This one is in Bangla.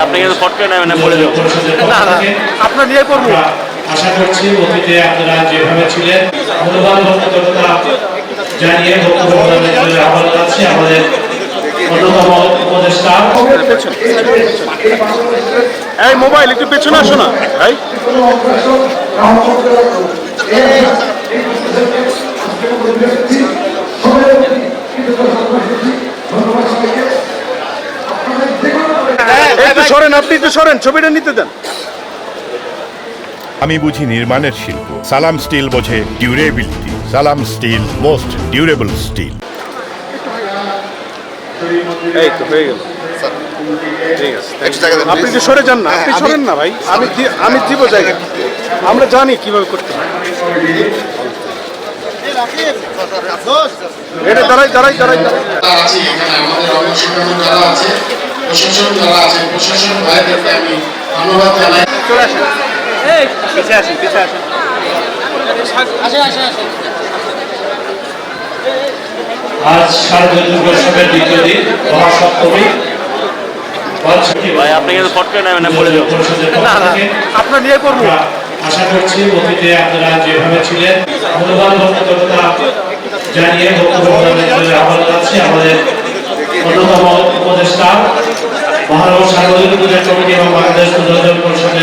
আপনি কিন্তু ফট করে নেবেন না, বলে দেবো। না না, আপনার নিয়ে করবো। আশা করছি অতীতে আপনারা যেভাবে ছিলেন মূল্যবান বক্তব্যতা জানিয়ে বক্তব্য প্রদানের জন্য আহ্বান জানাচ্ছি আমাদের অন্যতম উপদেষ্টা। এই মোবাইল একটু পেছনে আসো না ভাই। একটু সরেন, আপনি একটু সরেন, ছবিটা নিতে দেন। আমি বুঝি নির্মাণের শিল্প, সালাম স্টিল বোঝে ডিউরেবিলিটি। সালাম স্টিল, মোস্ট ডিউরেবল স্টিল। এই তো হয়ে গেল। ঠিক আছে, আপনি একটু সরে যান না, আপনি সরেন না ভাই। আমি দিব জায়গা, আমরা জানি কিভাবে করতে হয়। এটা দাঁড়াই দাঁড়াই দাঁড়াই দাঁড়াই। আছি এখানে আমাদের অনুশীলন যারা আছে, প্রশাসন যারা আছে, প্রশাসন ভাইদেরকে আমি ধন্যবাদ জানাই। চলে আসেন, পিছিয়ে আসেন, পিছিয়ে আসেন। আজ শারদীয় দুর্গোৎসবের দ্বিতীয় দিন মহাসপ্তমী। ভাই আপনি কিন্তু ফট করে নেবেন না, বলে দেবো। পরিষদের না পক্ষ না, থেকে আপনার নিয়ে করবো। আমরা আশা করছি অতীতে আপনারা যেভাবে ছিলেন মূল্যবান বক্তব্যতা জানিয়ে বক্তব্য প্রদানের জন্য আহ্বান জানাচ্ছি আমাদের অন্যতম উপদেষ্টা মহানগর সার্বজনীন পূজা কমিটি এবং বাংলাদেশ পূজা পরিষদের